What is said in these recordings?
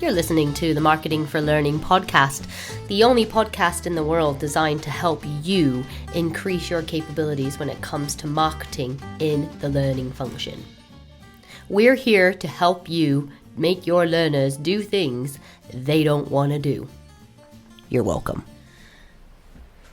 You're listening to the Marketing for Learning podcast, the only podcast in the world designed to help you increase your capabilities when it comes to marketing in the learning function. We're here to help you make your learners do things they don't want to do. You're welcome.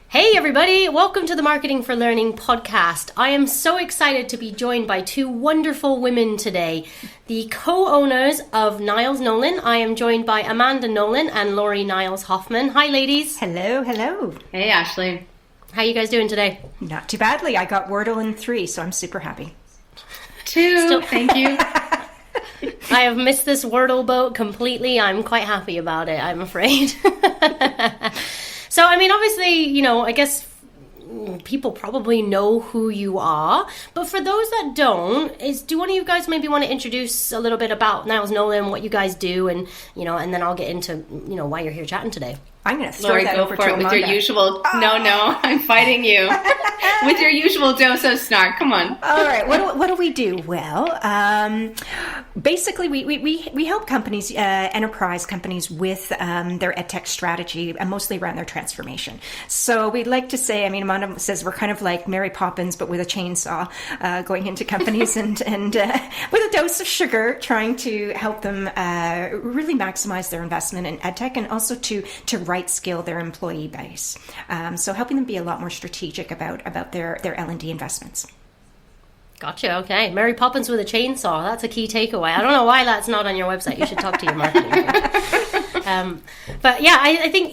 Hey everybody, welcome to the Marketing for Learning podcast. I am so excited to be joined by two wonderful women today, the co-owners of NilesNolen. I am joined by Amanda Nolen and Laurie Niles Hoffman. Hi ladies. Hello, hello. Hey Ashley. How you guys doing today? Not too badly. I got Wordle in 3, so I'm super happy. 2, thank you. I have missed this Wordle boat completely. I'm quite happy about it, I'm afraid. So, I mean, obviously, I guess people probably know who you are. But for those that don't, do one of you guys maybe want to introduce a little bit about NilesNolen, what you guys do, and then I'll get into, why you're here chatting today. I'm going to throw Laurie, that go over for to it Amanda. with your usual. No, I'm fighting you with your usual dose of snark. Come on. All right. What do we do? Well, basically, we help companies, enterprise companies, with their EdTech strategy, and mostly around their transformation. So we'd like to say, Amanda says we're kind of like Mary Poppins, but with a chainsaw, going into companies and with a dose of sugar, trying to help them really maximize their investment in EdTech, and also to right skill their employee base. So helping them be a lot more strategic about their L&D investments. Gotcha. Okay. Mary Poppins with a chainsaw. That's a key takeaway. I don't know why that's not on your website. You should talk to your marketing coach. But yeah, I think,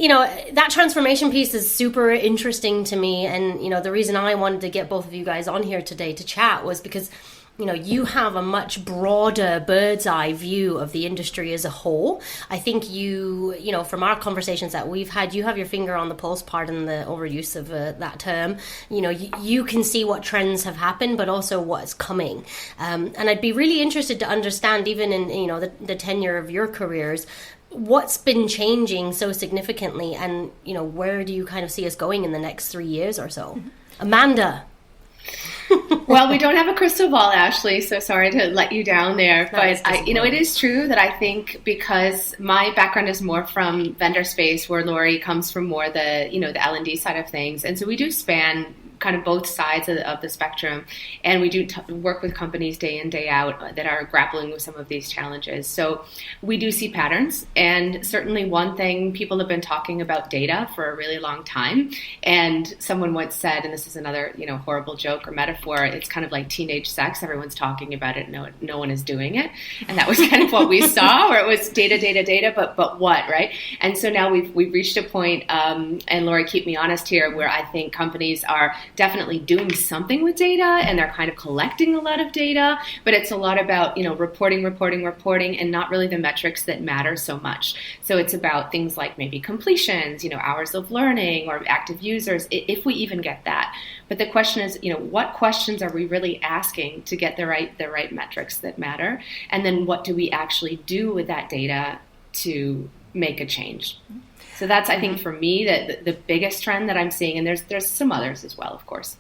that transformation piece is super interesting to me. And, the reason I wanted to get both of you guys on here today to chat was because you have a much broader bird's eye view of the industry as a whole. I think from our conversations that we've had, you have your finger on the pulse, pardon the overuse of that term. You can see what trends have happened, but also what's coming. And I'd be really interested to understand, even in, the tenure of your careers, what's been changing so significantly, and, where do you kind of see us going in the next 3 years or so? Mm-hmm. Amanda. Well, we don't have a crystal ball, Ashley, so sorry to let you down there. But it is true that I think, because my background is more from vendor space, where Laurie comes from more the L&D side of things. And so we do span kind of both sides of the spectrum. And we do work with companies day in, day out that are grappling with some of these challenges. So we do see patterns. And certainly one thing, people have been talking about data for a really long time. And someone once said, and this is another, horrible joke or metaphor, it's kind of like teenage sex. Everyone's talking about it. No one is doing it. And that was kind of what we saw, where it was data, but what, right? And so now we've reached a point, and Laurie, keep me honest here, where I think companies are definitely doing something with data, and they're kind of collecting a lot of data, but it's a lot about, reporting, and not really the metrics that matter so much. So it's about things like maybe completions, hours of learning, or active users, if we even get that. But the question is, what questions are we really asking to get the right metrics that matter? And then what do we actually do with that data to make a change? So that's, I think, for me, the biggest trend that I'm seeing, and there's some others as well, of course.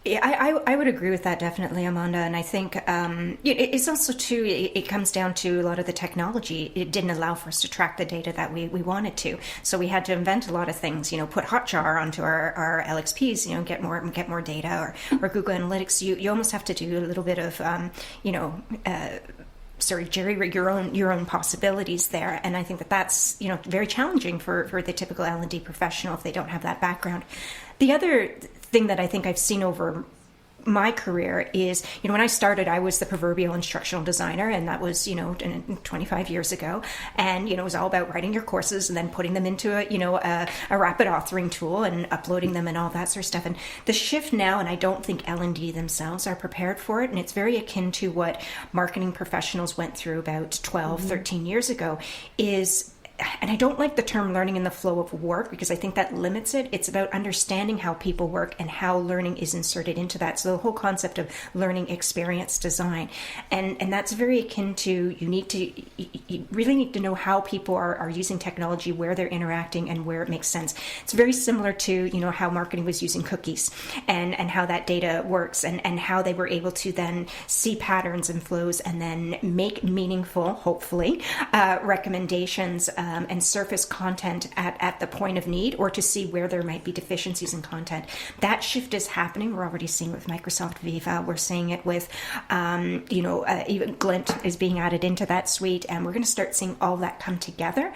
Yeah, I would agree with that, definitely, Amanda. And I think it's also, too, it comes down to a lot of the technology. It didn't allow for us to track the data that we wanted to. So we had to invent a lot of things, put Hotjar onto our LXPs, get more data, or Google Analytics. You almost have to do a little bit of, jerry-rig your own possibilities there, and I think that's very challenging for the typical L&D professional if they don't have that background. The other thing that I think I've seen over my career is, when I started, I was the proverbial instructional designer, and that was, 25 years ago. And, it was all about writing your courses and then putting them into a rapid authoring tool and uploading them and all that sort of stuff. And the shift now, and I don't think L&D themselves are prepared for it, and it's very akin to what marketing professionals went through about 12, 13 years ago, is and I don't like the term learning in the flow of work because I think that limits it. It's about understanding how people work and how learning is inserted into that. So the whole concept of learning experience design, and that's very akin to you really need to know how people are using technology, where they're interacting, and where it makes sense. It's very similar to how marketing was using cookies and how that data works and how they were able to then see patterns and flows and then make meaningful, hopefully, recommendations and surface content at the point of need, or to see where there might be deficiencies in content. That shift is happening. We're already seeing it with Microsoft Viva. We're seeing it with, even Glint is being added into that suite, and we're going to start seeing all that come together.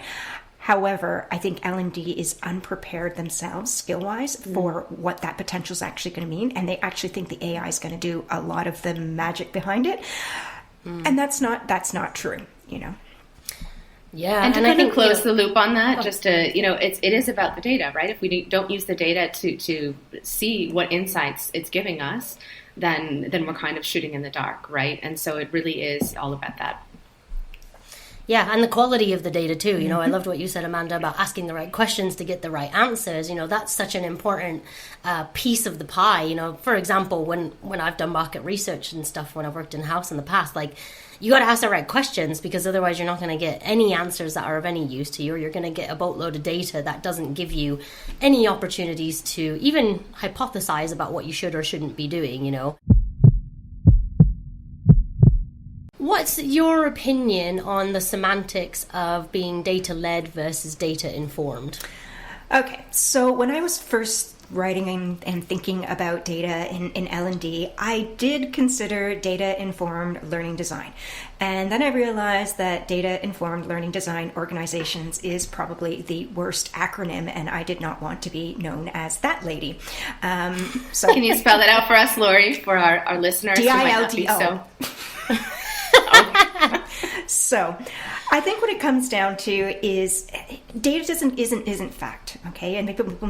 However, I think L&D is unprepared themselves, skill-wise, for what that potential is actually going to mean, and they actually think the AI is going to do a lot of the magic behind it, and that's not true, Yeah, and to kind of close the loop on that, just to, it is about the data, right? If we don't use the data to see what insights it's giving us, then we're kind of shooting in the dark, right? And so it really is all about that. Yeah, and the quality of the data too. I loved what you said, Amanda, about asking the right questions to get the right answers. That's such an important piece of the pie. For example, when I've done market research and stuff, when I've worked in-house in the past, you got to ask the right questions, because otherwise you're not going to get any answers that are of any use to you, or you're going to get a boatload of data that doesn't give you any opportunities to even hypothesize about what you should or shouldn't be doing, What's your opinion on the semantics of being data-led versus data-informed? Okay, so when I was first writing and thinking about data in L&D, I did consider data-informed learning design. And then I realized that data-informed learning design organizations is probably the worst acronym, and I did not want to be known as that lady. So can you spell that out for us, Lori, for our listeners? DILDO. So I think what it comes down to is data isn't fact, okay? And people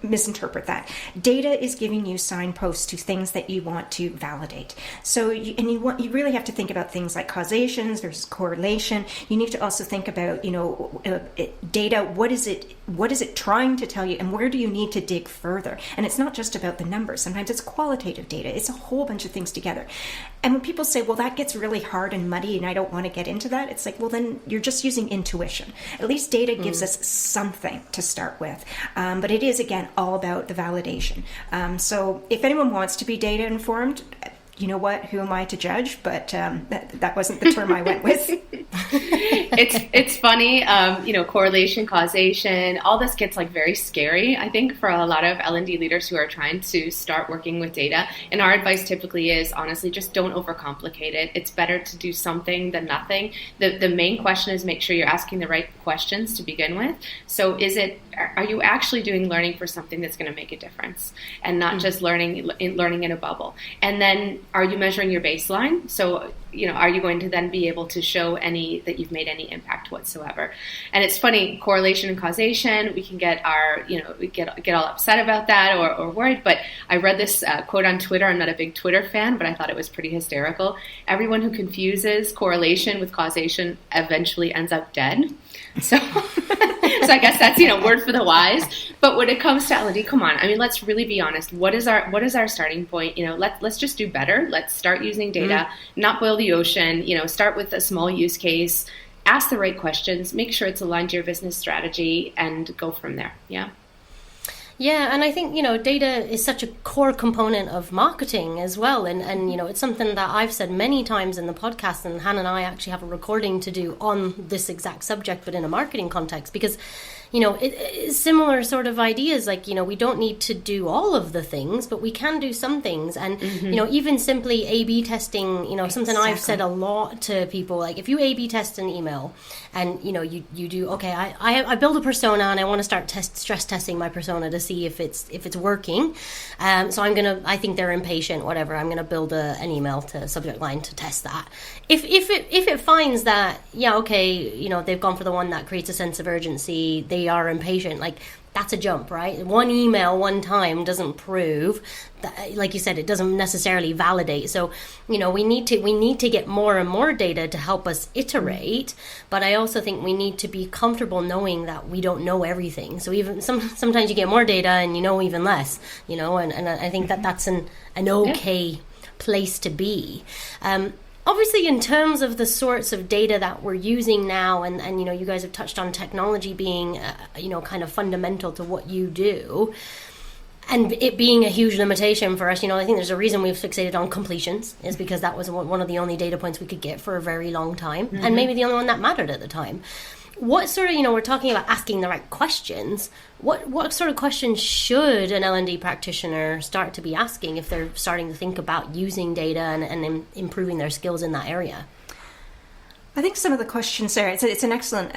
misinterpret that. Data is giving you signposts to things that you want to validate. So you really have to think about things like causations versus correlation. You need to also think about data. What is it trying to tell you, and where do you need to dig further? And it's not just about the numbers. Sometimes it's qualitative data. It's a whole bunch of things together. And when people say, well, that gets really hard and muddy and I don't want to get into that, it's like, well, then you're just using intuition. At least data gives us something to start with. But it is, again, all about the validation. So if anyone wants to be data informed, you know what? Who am I to judge? But that wasn't the term I went with. It's funny, correlation, causation, all this gets very scary, I think, for a lot of L&D leaders who are trying to start working with data. And our advice typically is, honestly, just don't overcomplicate it. It's better to do something than nothing. The main question is make sure you're asking the right questions to begin with. So are you actually doing learning for something that's going to make a difference, and not just learning in a bubble? And then, are you measuring your baseline? So, are you going to then be able to show that you've made any impact whatsoever? And it's funny, correlation and causation, we can get we get all upset about that or worried. But I read this quote on Twitter. I'm not a big Twitter fan, but I thought it was pretty hysterical. Everyone who confuses correlation with causation eventually ends up dead. So I guess that's, word for the wise. But when it comes to L&D, come on. I mean, let's really be honest. What is our starting point? Let's just do better. Let's start using data, not boil the ocean. Start with a small use case, ask the right questions, make sure it's aligned to your business strategy, and go from there. Yeah. Yeah, and I think, data is such a core component of marketing as well. And it's something that I've said many times in the podcast, and Hannah and I actually have a recording to do on this exact subject, but in a marketing context, because it's similar sort of ideas. We don't need to do all of the things, but we can do some things. And, even simply A/B testing, something I've said a lot to people, if you A/B test an email and, you do, okay, I build a persona and I want to start stress testing my persona to see if it's working. So I think they're impatient, whatever. I'm going to build an email to subject line to test that. If it finds that, they've gone for the one that creates a sense of urgency, they are impatient, that's a jump, right? One email one time doesn't prove that, like you said, it doesn't necessarily validate. So, we need to get more and more data to help us iterate, but I also think we need to be comfortable knowing that we don't know everything. So even sometimes you get more data and you know even less, and I think that's an okay place to be. Obviously, in terms of the sorts of data that we're using now, and you guys have touched on technology being, kind of fundamental to what you do, and it being a huge limitation for us. I think there's a reason we've fixated on completions, is because that was one of the only data points we could get for a very long time, and maybe the only one that mattered at the time. What sort of, we're talking about asking the right questions. What sort of questions should an L&D practitioner start to be asking if they're starting to think about using data and improving their skills in that area? I think some of the questions there, it's an excellent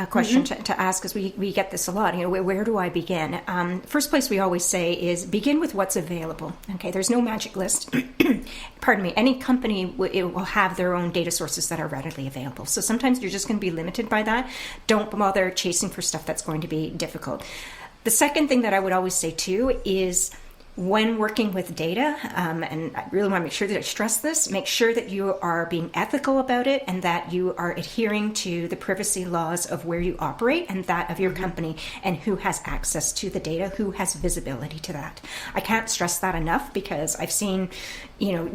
question to ask, because we get this a lot. Where do I begin? First place we always say is begin with what's available. Okay, there's no magic list. Pardon me. Any company will have their own data sources that are readily available. So sometimes you're just going to be limited by that. Don't bother chasing for stuff that's going to be difficult. The second thing that I would always say too is, when working with data, and I really want to make sure that I stress this, make sure that you are being ethical about it and that you are adhering to the privacy laws of where you operate and that of your company, and who has access to the data, who has visibility to that. I can't stress that enough, because I've seen,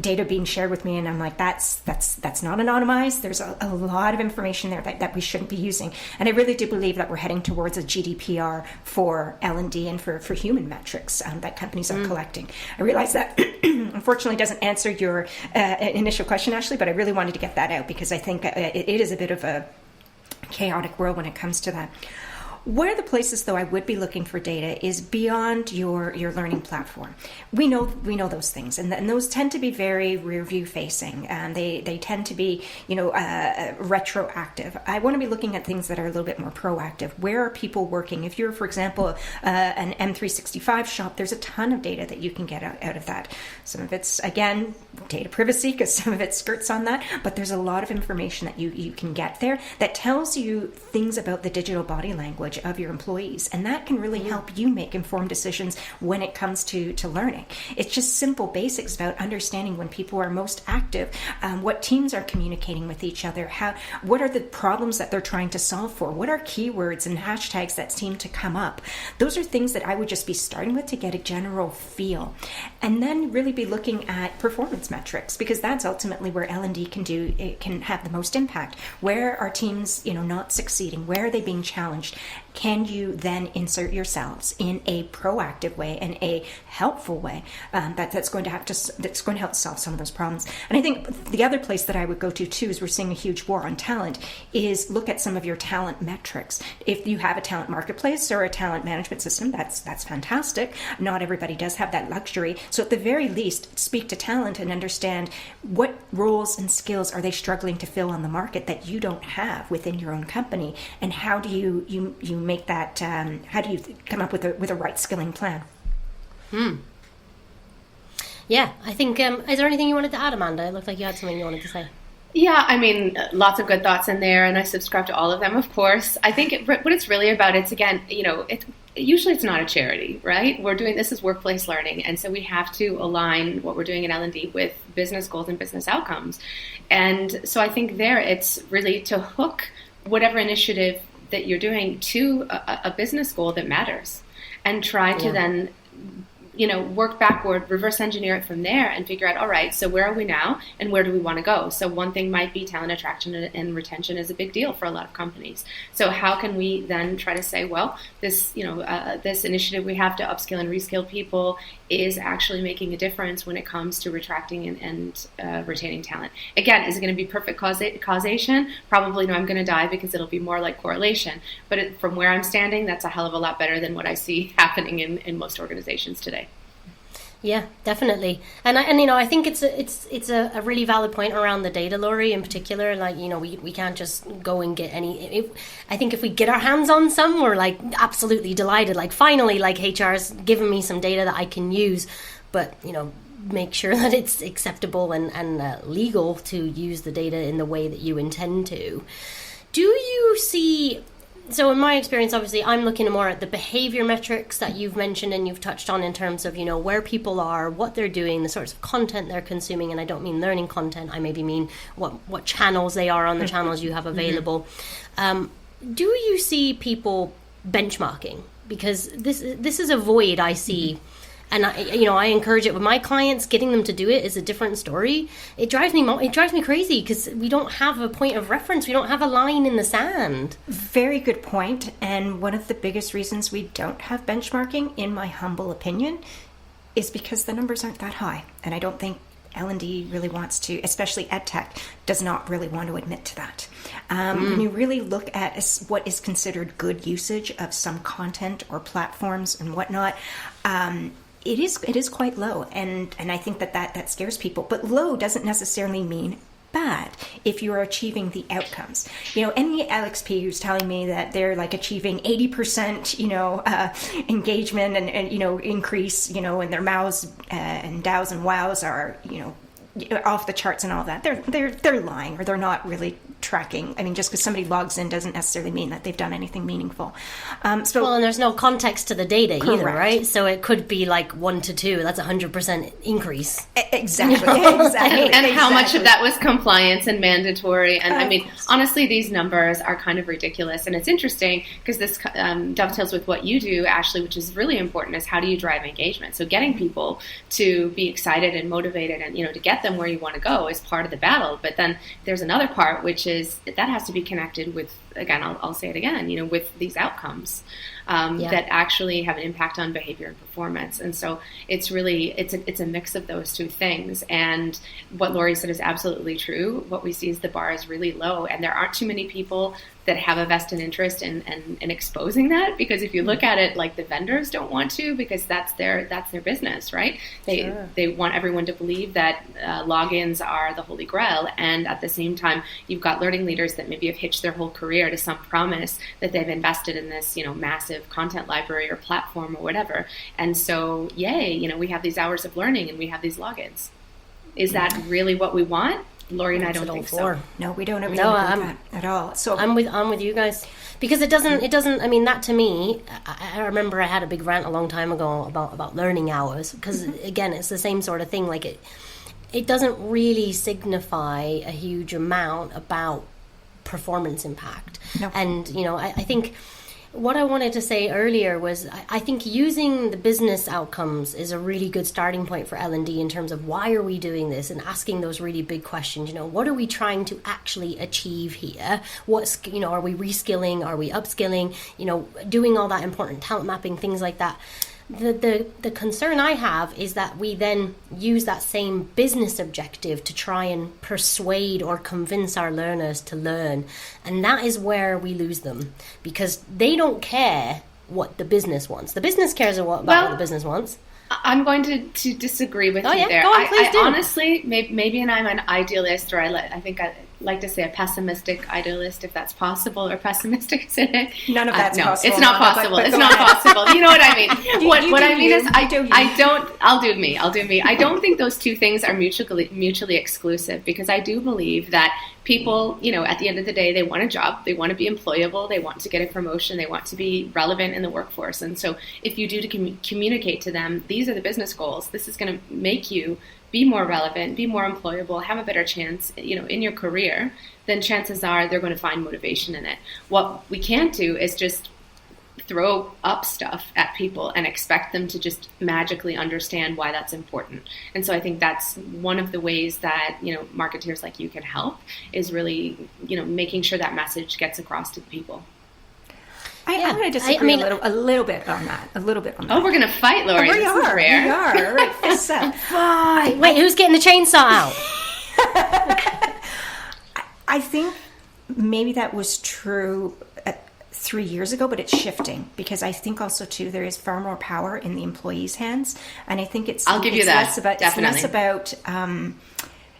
data being shared with me, and I'm like, that's not anonymized. There's a lot of information there that we shouldn't be using. And I really do believe that we're heading towards a GDPR for L&D and for human metrics that companies are collecting. I realize that unfortunately doesn't answer your initial question, Ashley, but I really wanted to get that out, because I think it is a bit of a chaotic world when it comes to that. One of the places, though, I would be looking for data is beyond your learning platform. We know those things, and those tend to be very rear-view facing, and they tend to be retroactive. I want to be looking at things that are a little bit more proactive. Where are people working? If you're, for example, an M365 shop, there's a ton of data that you can get out of that. Some of it's, again, data privacy, because some of it skirts on that, but there's a lot of information that you can get there that tells you things about the digital body language of your employees, and that can really help you make informed decisions when it comes to learning. It's just simple basics about understanding when people are most active, what teams are communicating with each other, what are the problems that they're trying to solve for, what are keywords and hashtags that seem to come up. Those are things that I would just be starting with to get a general feel, and then really be looking at performance metrics, because that's ultimately where L&D can have the most impact. Where are teams not succeeding? Where are they being challenged? Can you then insert yourselves in a proactive way and a helpful way that's going to help solve some of those problems? And I think the other place that I would go to too, is we're seeing a huge war on talent, is look at some of your talent metrics. If you have a talent marketplace or a talent management system, that's fantastic. Not everybody does have that luxury. So at the very least, speak to talent and understand what roles and skills are they struggling to fill on the market that you don't have within your own company, and how do you make that, how do you come up with a right skilling plan? Yeah, I think, is there anything you wanted to add, Amanda? It looked like you had something you wanted to say. Yeah, I mean, lots of good thoughts in there, and I subscribe to all of them, of course. I think what it's really about, it's, again, usually it's not a charity, right? This is workplace learning, and so we have to align what we're doing in L&D with business goals and business outcomes. And so I think there, it's really to hook whatever initiative that you're doing to a business goal that matters, and try to then work backward, reverse engineer it from there, and figure out, all right, so where are we now and where do we want to go? So one thing might be talent attraction and retention is a big deal for a lot of companies. So how can we then try to say, well, this initiative we have to upskill and reskill people is actually making a difference when it comes to attracting and retaining talent. Again, is it going to be perfect causation? Probably no, I'm going to die, because it'll be more like correlation. But from where I'm standing, that's a hell of a lot better than what I see happening in most organizations today. Yeah, definitely. And I think it's a really valid point around the data, Laurie, in particular. Like, we can't just go and get any. I think if we get our hands on some, we're like absolutely delighted. Like, finally, like, HR's given me some data that I can use, but make sure that it's acceptable and legal to use the data in the way that you intend to. Do you see So in my experience, obviously, I'm looking more at the behavior metrics that you've mentioned and you've touched on in terms of, where people are, what they're doing, the sorts of content they're consuming. And I don't mean learning content. I maybe mean what channels they are on the channels you have available. Do you see people benchmarking? Because this is a void I see. And I encourage it with my clients. Getting them to do it is a different story. It drives me crazy because we don't have a point of reference. We don't have a line in the sand. Very good point. And one of the biggest reasons we don't have benchmarking, in my humble opinion, is because the numbers aren't that high. And I don't think L&D really wants to, especially EdTech, does not really want to admit to that. When you really look at what is considered good usage of some content or platforms and whatnot, it is quite low, and I think that scares people. But low doesn't necessarily mean bad if you are achieving the outcomes. Any LXP who's telling me that they're like achieving 80%, engagement and increase, and their MAUs and DAOs and WOWs are, off the charts and all that, they're lying, or they're not really tracking. I mean, just because somebody logs in doesn't necessarily mean that they've done anything meaningful. And there's no context to the data correct. either, right? So it could be like 1 to 2. That's 100% increase. Exactly. And how much of that was compliance and mandatory? And I mean, honestly, these numbers are kind of ridiculous. And it's interesting because this dovetails with what you do, Ashley, which is really important, is how do you drive engagement? So getting people to be excited and motivated and, to get them where you want to go is part of the battle. But then there's another part, which is that has to be connected with, again, I'll say it again, with these outcomes that actually have an impact on behavior and performance. And so it's really, it's a mix of those two things. And what Lori said is absolutely true. What we see is the bar is really low, and there aren't too many people that have a vested interest in exposing that, because if you look at it, like, the vendors don't want to, because that's their business, right? They want everyone to believe that logins are the holy grail, and at the same time, you've got learning leaders that maybe have hitched their whole career to some promise that they've invested in this, massive content library or platform or whatever. And so, yay, we have these hours of learning and we have these logins. Is that really what we want? Lori and I don't think so. No, we don't agree with that at all. So I'm with you guys, because it doesn't. I mean, that to me, I remember I had a big rant a long time ago about learning hours, because again, it's the same sort of thing. Like it doesn't really signify a huge amount about performance impact. No. And I think what I wanted to say earlier was I think using the business outcomes is a really good starting point for L&D in terms of why are we doing this, and asking those really big questions. What are we trying to actually achieve here? What's, are we reskilling? Are we upskilling? Doing all that important talent mapping, things like that. The concern I have is that we then use that same business objective to try and persuade or convince our learners to learn. And that is where we lose them, because they don't care what the business wants. The business cares about what the business wants. I'm going to disagree with you there. Go on, please do. Honestly, maybe I'm an idealist, or I think I like to say a pessimistic idealist, if that's possible, or pessimistic, isn't it? None of that's possible. It's not possible. It's not possible. You know what I mean? What I mean is, I'll do me. I don't think those two things are mutually exclusive, because I do believe that people, at the end of the day, they want a job, they want to be employable, they want to get a promotion, they want to be relevant in the workforce. And so if you do communicate to them, these are the business goals, this is going to make you be more relevant, be more employable, have a better chance, in your career, then chances are they're going to find motivation in it. What we can't do is just throw up stuff at people and expect them to just magically understand why that's important. And so I think that's one of the ways that, marketeers like you can help, is really, making sure that message gets across to the people. I'm going to disagree a little bit on that. Oh, we're going to fight, Lori. We are. All right, fists up. Fine. Wait, who's getting the chainsaw out? I think maybe that was true 3 years ago, but it's shifting, because I think also too there is far more power in the employee's hands, and I think I'll give you that. It's less about.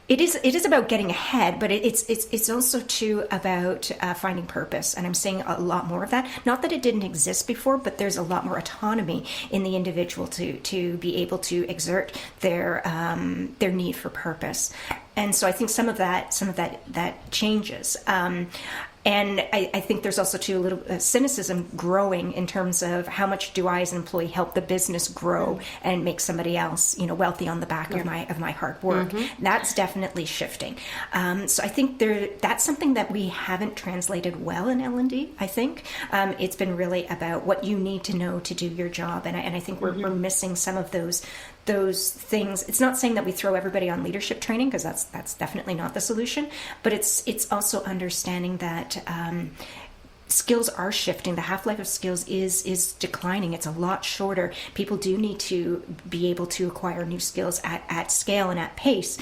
It is about getting ahead, but it's also too about finding purpose. And I'm seeing a lot more of that. Not that it didn't exist before, but there's a lot more autonomy in the individual to be able to exert their need for purpose. And so I think some of that changes. And I think there's also too a little cynicism growing in terms of how much do I as an employee help the business grow and make somebody else, wealthy on the back of my hard work. That's definitely shifting. So I think that's something that we haven't translated well in L&D. I think it's been really about what you need to know to do your job, and I think we're missing some of those things. It's not saying that we throw everybody on leadership training, because that's definitely not the solution, but it's also understanding that skills are shifting. The half-life of skills is declining. It's a lot shorter. People do need to be able to acquire new skills at scale and at pace.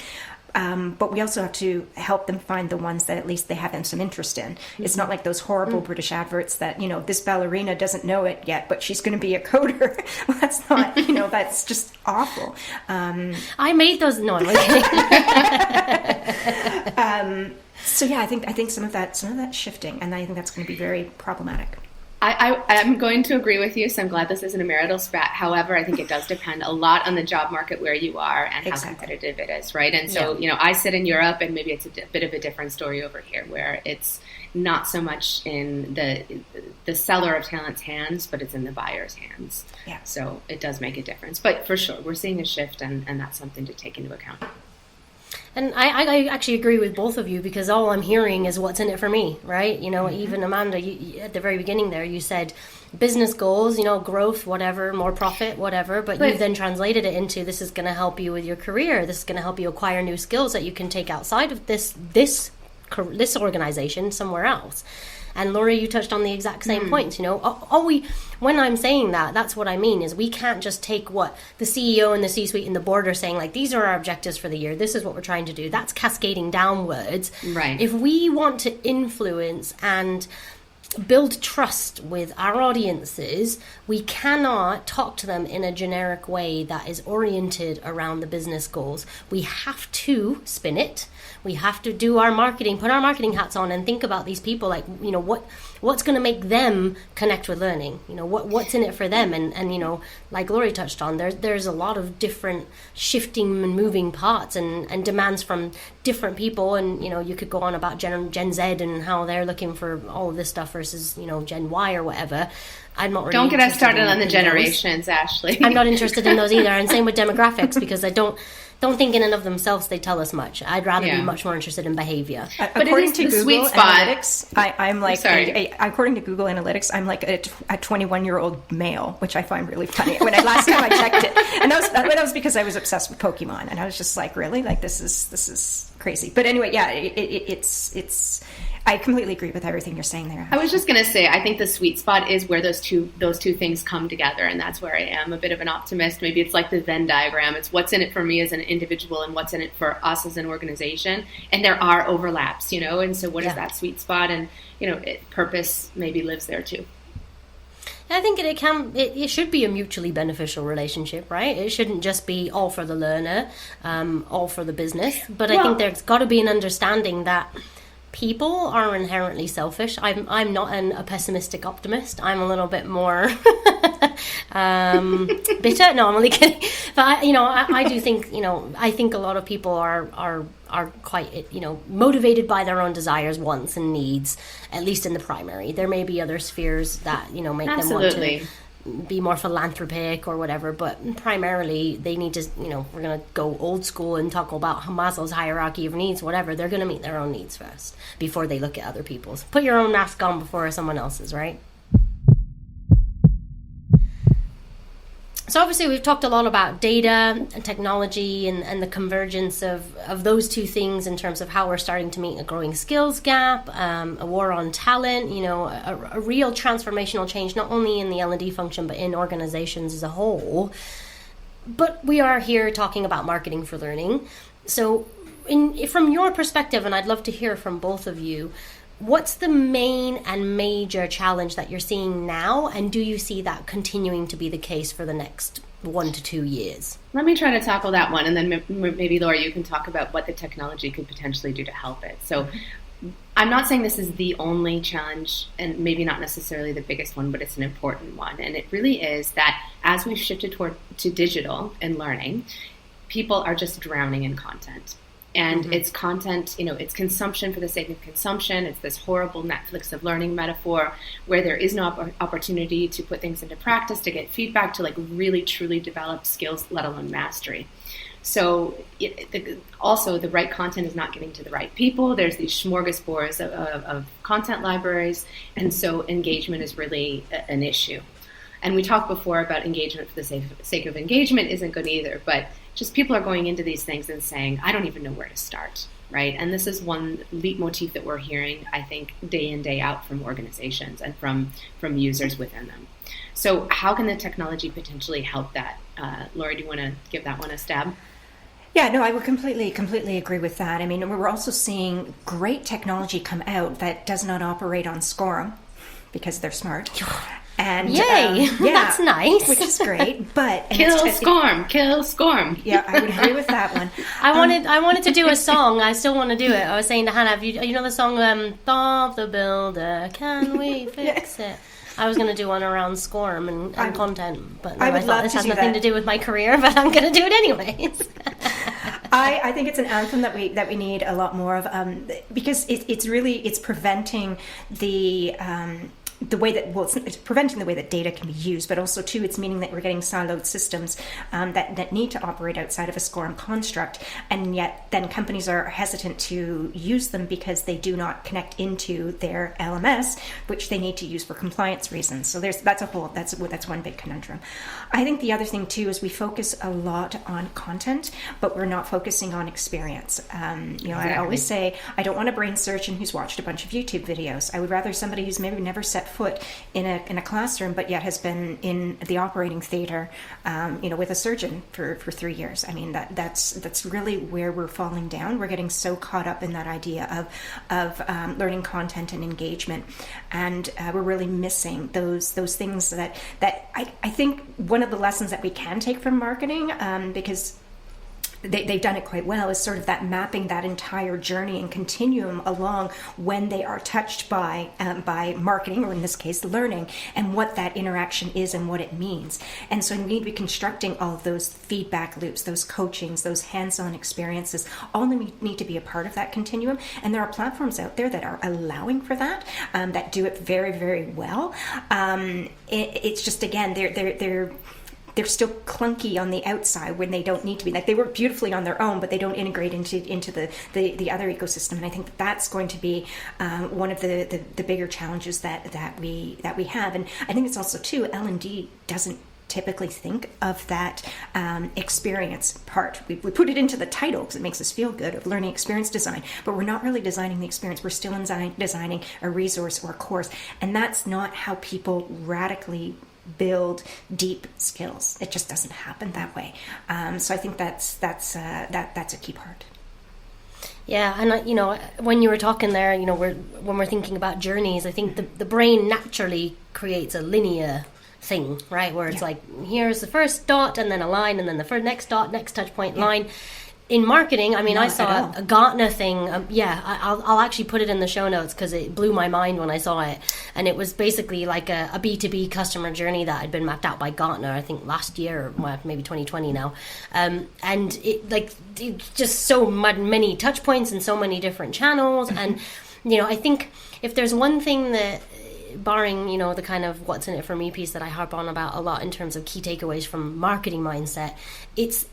But we also have to help them find the ones that at least they have some interest in. It's not like those horrible British adverts that, this ballerina doesn't know it yet, but she's going to be a coder. Well, that's not, that's just awful. I made those. No, I'm kidding. So yeah, I think some of that's shifting, and I think that's going to be very problematic. I'm going to agree with you, so I'm glad this isn't a marital spat. However, I think it does depend a lot on the job market where you are and how competitive it is, right? And so, I sit in Europe, and maybe it's a bit of a different story over here, where it's not so much in the seller of talent's hands, but it's in the buyer's hands. Yeah. So it does make a difference. But for sure, we're seeing a shift, and that's something to take into account. And I actually agree with both of you, because all I'm hearing is what's in it for me, right? Even Amanda, you, at the very beginning there, you said business goals, growth, whatever, more profit, whatever. But you then translated it into, this is going to help you with your career. This is going to help you acquire new skills that you can take outside of this organization somewhere else. And Laurie, you touched on the exact same points. When I'm saying that, that's what I mean, is we can't just take what the CEO and the C-suite and the board are saying, like, these are our objectives for the year. This is what we're trying to do. That's cascading downwards. Right. If we want to influence and build trust with our audiences, we cannot talk to them in a generic way that is oriented around the business goals. We have to spin it. We have to do our marketing, put our marketing hats on, and think about these people, like, what's going to make them connect with learning? What's in it for them? And like Laurie touched on, there's a lot of different shifting and moving parts and demands from different people. And, you could go on about Gen Z and how they're looking for all of this stuff versus, Gen Y or whatever. I'm not really Don't get us started on the those. generations, Ashley. I'm not interested in those either. And same with demographics, because I don't think in and of themselves they tell us much. I'd rather be much more interested in behavior. According to the Google sweet spot. Analytics, I'm like, according to Google Analytics, I'm like a 21-year-old male, which I find really funny. Last time I checked it, and that was because I was obsessed with Pokemon, and I was just like, really, like this is crazy. But anyway, yeah, it's. I completely agree with everything you're saying there. I was just going to say, I think the sweet spot is where those two things come together, and that's where I am a bit of an optimist. Maybe it's like the Venn diagram. It's what's in it for me as an individual and what's in it for us as an organization. And there are overlaps, and so what is that sweet spot? And, purpose maybe lives there too. I think it should be a mutually beneficial relationship, right? It shouldn't just be all for the learner, all for the business. But I think there's got to be an understanding that people are inherently selfish. I'm not a pessimistic optimist. I'm a little bit more bitter. No, I'm only kidding. But I do think I think a lot of people are quite motivated by their own desires, wants, and needs. At least in the primary, there may be other spheres that make them want to be more philanthropic or whatever, but primarily they need to, we're going to go old school and talk about Maslow's hierarchy of needs, whatever. They're going to meet their own needs first before they look at other people's. Put your own mask on before someone else's, right? So obviously we've talked a lot about data and technology and the convergence of those two things in terms of how we're starting to meet a growing skills gap, a war on talent, a real transformational change, not only in the L&D function, but in organizations as a whole. But we are here talking about marketing for learning. So from your perspective, and I'd love to hear from both of you, what's the main and major challenge that you're seeing now, and do you see that continuing to be the case for the next 1 to 2 years? Let me try to tackle that one, and then maybe, Laura, you can talk about what the technology could potentially do to help it. So I'm not saying this is the only challenge, and maybe not necessarily the biggest one, but it's an important one. And it really is that as we've shifted to digital and learning, people are just drowning in content. And it's content, it's consumption for the sake of consumption. It's this horrible Netflix of learning metaphor where there is no opportunity to put things into practice, to get feedback, to like really truly develop skills, let alone mastery. So also the right content is not getting to the right people. There's these smorgasbords of content libraries. And so engagement is really an issue. And we talked before about engagement for the sake of engagement isn't good either, but just people are going into these things and saying, I don't even know where to start, right? And this is one leitmotif that we're hearing, I think, day in, day out from organizations and from users within them. So how can the technology potentially help that? Laurie, do you want to give that one a stab? Yeah, no, I would completely agree with that. I mean, we're also seeing great technology come out that does not operate on SCORM because they're smart. And yay, that's nice. Which is great, but kill SCORM. Yeah, I would agree with that one. I wanted to do a song. I still want to do it. I was saying to Hannah, you know the song Bob the Builder, can we fix it? I was going to do one around SCORM and content, but I thought this has nothing to do with my career, but I'm going to do it anyways. I think it's an anthem that we need a lot more of, because it's preventing the way that, it's preventing the way that data can be used, but also too, it's meaning that we're getting siloed systems that need to operate outside of a SCORM construct, and yet then companies are hesitant to use them because they do not connect into their LMS, which they need to use for compliance reasons. So that's one big conundrum. I think the other thing too is we focus a lot on content, but we're not focusing on experience. Exactly. I always say I don't want a brain surgeon who's watched a bunch of YouTube videos. I would rather somebody who's maybe never set foot in a classroom, but yet has been in the operating theater, with a surgeon for 3 years. I mean, that's really where we're falling down. We're getting so caught up in that idea of learning content and engagement, and we're really missing those things that I think one of the lessons that we can take from marketing, because they've done it quite well, is sort of that mapping that entire journey and continuum along when they are touched by marketing, or in this case learning, and what that interaction is and what it means. And so we need to be constructing all of those feedback loops, those coachings, those hands-on experiences, all need to be a part of that continuum. And there are platforms out there that are allowing for that, that do it very, very well. It's just, again, they're still clunky on the outside when they don't need to be. Like, they work beautifully on their own, but they don't integrate into the other ecosystem. And I think that's going to be one of the bigger challenges that we have. And I think it's also too, L&D doesn't typically think of that experience part. We put it into the title because it makes us feel good, of learning experience design, but we're not really designing the experience. We're still designing a resource or a course, and that's not how people radically build deep skills. It just doesn't happen that way. So I think that's a key part. Yeah, and when you were talking there, when we're thinking about journeys, I think the brain naturally creates a linear thing, right? Where it's like, here's the first dot, and then a line, and then the next dot, next touch point, line. In marketing, I mean, I saw a Gartner thing. I'll actually put it in the show notes because it blew my mind when I saw it. And it was basically like a B2B customer journey that had been mapped out by Gartner, I think last year, or maybe 2020 now. And it's just so many touch points and so many different channels. And, I think if there's one thing that, barring, the kind of what's in it for me piece that I harp on about a lot in terms of key takeaways from marketing mindset, it's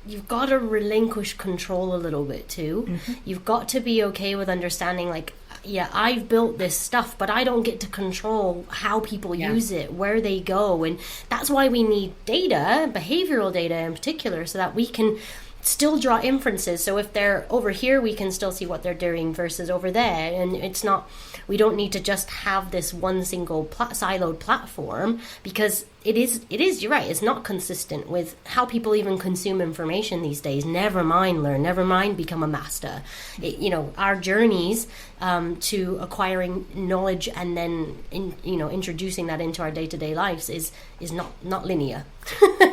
you've got to relinquish control a little bit too. Mm-hmm. You've got to be okay with understanding, like, I've built this stuff, but I don't get to control how people use it, where they go. And that's why we need data, behavioral data in particular, so that we can still draw inferences. So if they're over here, we can still see what they're doing versus over there. And we don't need to just have this one single siloed platform, because it is, you're right, it's not consistent with how people even consume information these days. Never mind learn, never mind become a master. Our journeys to acquiring knowledge and then introducing that into our day-to-day lives is not linear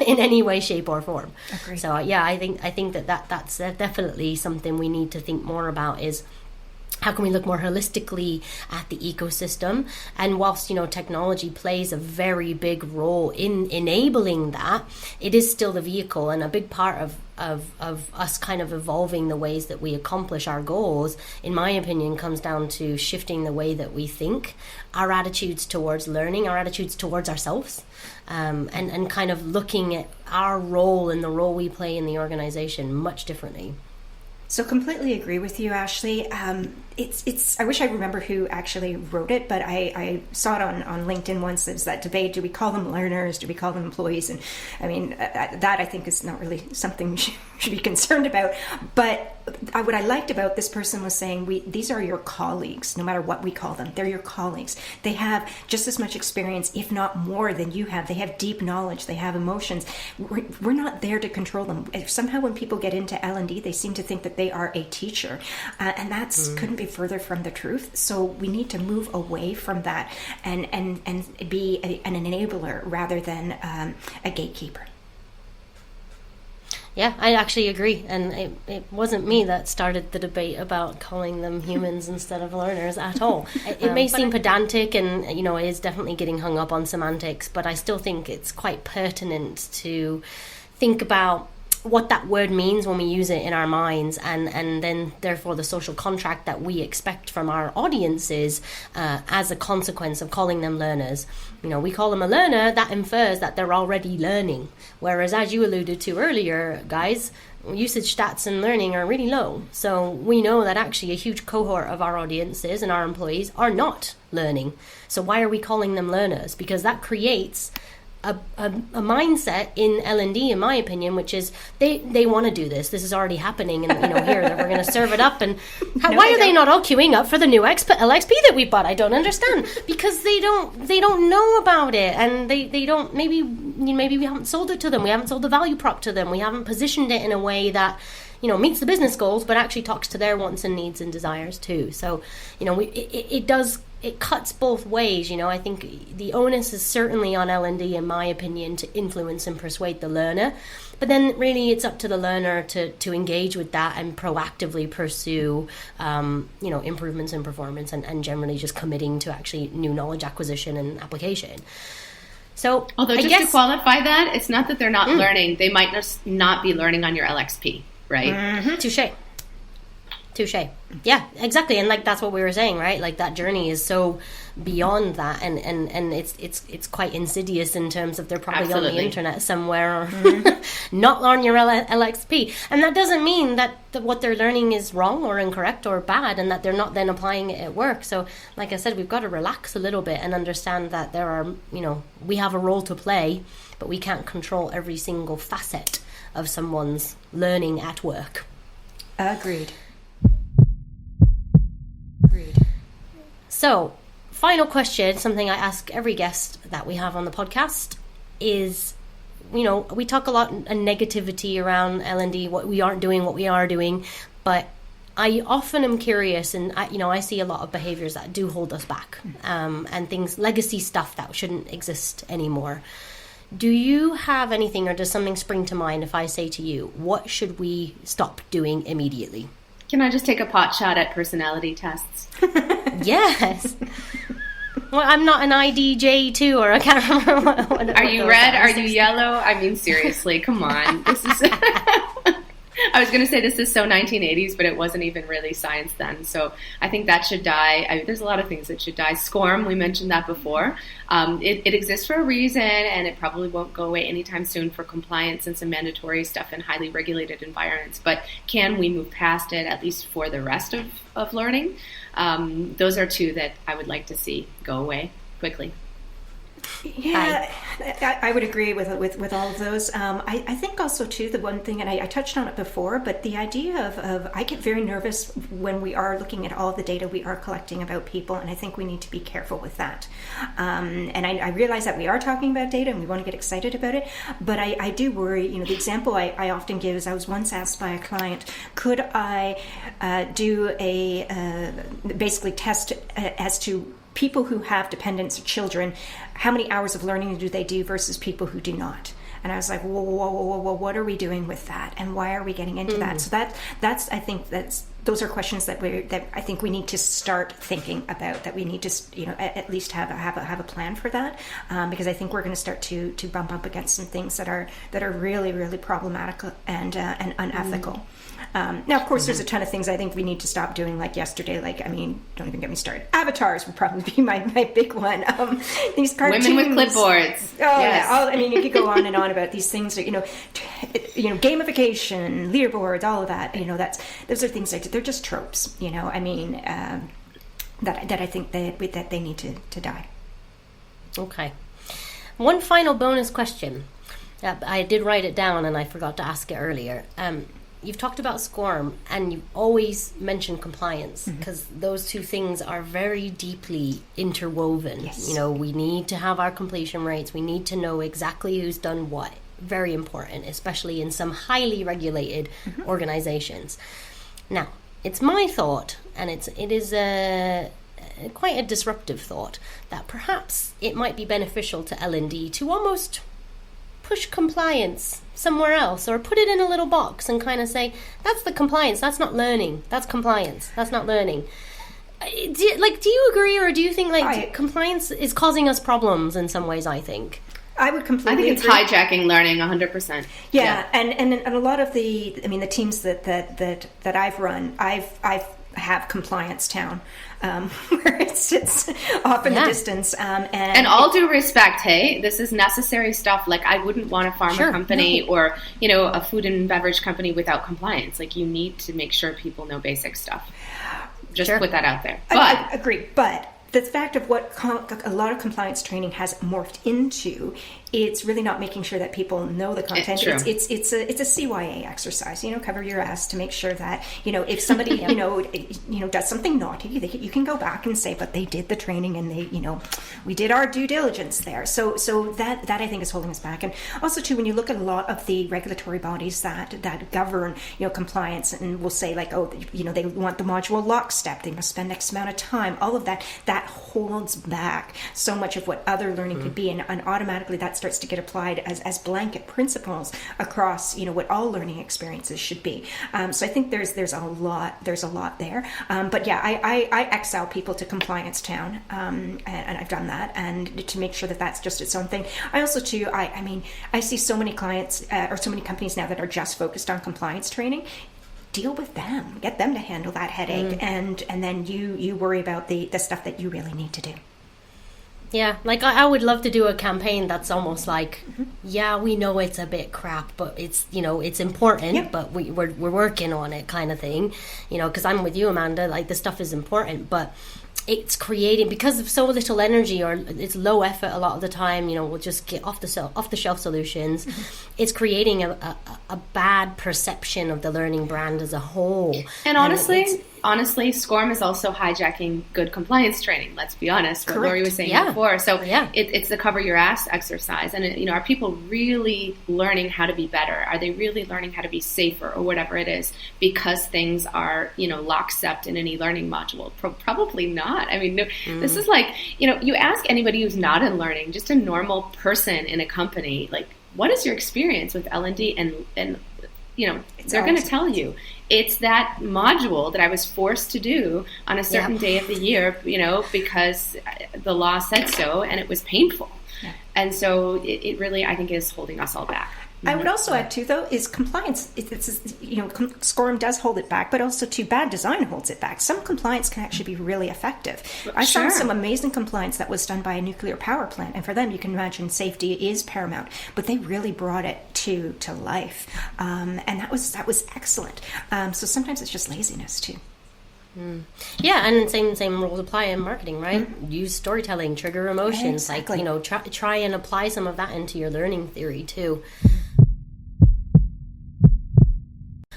in any way, shape, or form. Agreed. So I think that's definitely something we need to think more about, is How can we look more holistically at the ecosystem? And whilst, technology plays a very big role in enabling that, it is still the vehicle, and a big part of us kind of evolving the ways that we accomplish our goals, in my opinion, comes down to shifting the way that we think, our attitudes towards learning, our attitudes towards ourselves, and kind of looking at our role and the role we play in the organization much differently. So completely agree with you, Ashley. It's. I wish I remember who actually wrote it, but I saw it on LinkedIn once. There's that debate: do we call them learners? Do we call them employees? And I mean, that I think is not really something we should be concerned about. But what I liked about this person was saying, these are your colleagues, no matter what we call them. They're your colleagues. They have just as much experience, if not more, than you have. They have deep knowledge. They have emotions. We're not there to control them. Somehow when people get into L&D, they seem to think that they are a teacher. And that's couldn't be further from the truth. So we need to move away from that and be an enabler rather than a gatekeeper. Yeah, I actually agree. And it wasn't me that started the debate about calling them humans instead of learners at all. It may seem pedantic and, it is definitely getting hung up on semantics, but I still think it's quite pertinent to think about what that word means when we use it in our minds, and then therefore the social contract that we expect from our audiences as a consequence of calling them learners. We call them a learner, that infers that they're already learning. Whereas, as you alluded to earlier, guys, usage stats and learning are really low. So we know that actually a huge cohort of our audiences and our employees are not learning. So why are we calling them learners? Because that creates a mindset in L&D, in my opinion, which is they want to do this. This is already happening, and here that we're going to serve it up. And why are they not all queuing up for the new LXP that we bought? I don't understand, because they don't know about it, and they don't. Maybe we haven't sold it to them. We haven't sold the value prop to them. We haven't positioned it in a way that meets the business goals, but actually talks to their wants and needs and desires too. So it cuts both ways. I think the onus is certainly on L&D, in my opinion, to influence and persuade the learner. But then really it's up to the learner to engage with that and proactively pursue, improvements in performance and generally just committing to actually new knowledge acquisition and application. So, although to qualify that, it's not that they're not learning. They might just not be learning on your LXP, right? Mm-hmm. Touche. Yeah, exactly. And that's what we were saying, right? That journey is so beyond that, and it's quite insidious in terms of they're probably on the internet somewhere or not on your LXP. And that doesn't mean that what they're learning is wrong or incorrect or bad, and that they're not then applying it at work. So like I said, we've got to relax a little bit and understand that there are, we have a role to play, but we can't control every single facet of someone's learning at work. Agreed. So, final question, something I ask every guest that we have on the podcast is, we talk a lot of negativity around L&D, what we aren't doing, what we are doing, but I often am curious, and I see a lot of behaviors that do hold us back, and things, legacy stuff that shouldn't exist anymore. Do you have anything, or does something spring to mind if I say to you, what should we stop doing immediately? Can I just take a pot shot at personality tests? Yes. Well, I'm not an IDJ2, or I can't remember what Are you red? Are you yellow? I mean, seriously, come on. This is... I was going to say this is so 1980s, but it wasn't even really science then. So I think that should die. There's a lot of things that should die. SCORM, we mentioned that before. It exists for a reason, and it probably won't go away anytime soon for compliance and some mandatory stuff in highly regulated environments. But can we move past it, at least for the rest of learning? Those are two that I would like to see go away quickly. Yeah, I would agree with all of those. I think also too, the one thing, and I touched on it before, but the idea of I get very nervous when we are looking at all the data we are collecting about people, and I think we need to be careful with that. And I realize that we are talking about data and we want to get excited about it, but I do worry. The example I often give is I was once asked by a client, could I do basically test as to people who have dependents or children, how many hours of learning do they do versus people who do not? And I was like, whoa, what are we doing with that? And why are we getting into that? So that's I think that's those are questions that I think we need to start thinking about. That we need to, at least have a plan for that, because I think we're going to start to bump up against some things that are really, really problematic and unethical. Now, of course, there's a ton of things I think we need to stop doing, like yesterday. Don't even get me started. Avatars would probably be my big one. These cartoons. Women with clipboards. Oh, yes. Yeah. You could go on and on about these things. Gamification, leaderboards, all of that. Those are things they're just tropes. That I think that they need to die. Okay. One final bonus question. I did write it down and I forgot to ask it earlier. You've talked about SCORM and you've always mentioned compliance, because those two things are very deeply interwoven. Yes. We need to have our completion rates. We need to know exactly who's done what. Very important, especially in some highly regulated organizations. Now, it's my thought, and it is quite a disruptive thought, that perhaps it might be beneficial to L&D to almost push compliance somewhere else, or put it in a little box and kind of say, that's the compliance, that's not learning, that's compliance, that's not learning. Do you agree, or do you think compliance is causing us problems in some ways? I think would completely I think it's agree. hijacking learning 100%. Yeah. And a lot of the teams that I've run, I've have compliance town, where it sits off in the distance. And all due respect, hey, this is necessary stuff. I wouldn't want a pharma company or, a food and beverage company without compliance. You need to make sure people know basic stuff. Just put that out there. But I agree. But the fact of what a lot of compliance training has morphed into, it's really not making sure that people know the content. It's a CYA exercise. Cover your ass to make sure that if somebody does something naughty, you can go back and say, but they did the training and they we did our due diligence there. So that I think is holding us back. And also too, when you look at a lot of the regulatory bodies that govern compliance, and will say they want the module lockstep, they must spend X amount of time, all of that holds back so much of what other learning could be, and automatically that starts to get applied as blanket principles across what all learning experiences should be. So I think there's a lot there. But yeah, I exile people to compliance town, and I've done that, and to make sure that that's just its own thing. I also too, I see so many clients or so many companies now that are just focused on compliance training. Deal with them, get them to handle that headache, and then you worry about the stuff that you really need to do. Yeah, I would love to do a campaign that's almost yeah, we know it's a bit crap, but it's it's important, but we're working on it, kind of thing. Because I'm with you, Amanda. This stuff is important, but it's creating, because of so little energy, or it's low effort a lot of the time. We'll just get off the shelf solutions. It's creating a bad perception of the learning brand as a whole. And honestly, SCORM is also hijacking good compliance training. Let's be honest, what Lori was saying before. So it's the cover your ass exercise. And are people really learning how to be better? Are they really learning how to be safer, or whatever it is, because things are lockstep in an e-learning module? Probably not. This is you ask anybody who's not in learning, just a normal person in a company, what is your experience with L&D? And they're going to tell you it's that module that I was forced to do on a certain day of the year, because the law said so, and it was painful. Yeah. And so it really, I think, is holding us all back. I would also add too, though, is compliance. SCORM does hold it back, but also too, bad design holds it back. Some compliance can actually be really effective. I saw some amazing compliance that was done by a nuclear power plant, and for them, you can imagine safety is paramount. But they really brought it to life, and that was excellent. So sometimes it's just laziness too. Yeah, and same rules apply in marketing, right? Use storytelling, trigger emotions, exactly. Try and apply some of that into your learning theory too.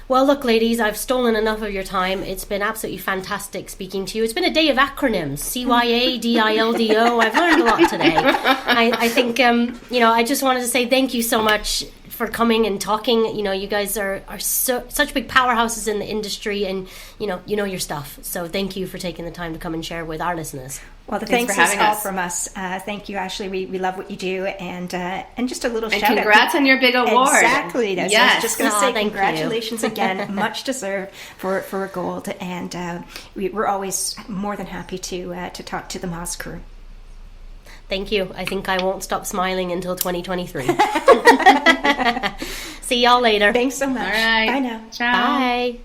Well, look, ladies, I've stolen enough of your time. It's been absolutely fantastic speaking to you. It's been a day of acronyms, CYA, DILDO. I've learned a lot today. I think, I just wanted to say thank you so much for coming and talking. You guys are such big powerhouses in the industry, and, you know your stuff. So thank you for taking the time to come and share with our listeners. Well, the Thanks thanks for is having all us. from us. Thank you, Ashley. We love what you do, and just a little And shout congrats out. on your big award. Exactly. That's I was just going to Aw, say thank you. congratulations again, much deserved for a gold, and we're always more than happy to talk to the Moz crew. Thank you. I think I won't stop smiling until 2023. See y'all later. Thanks so much. All right. Bye now. Ciao. Bye.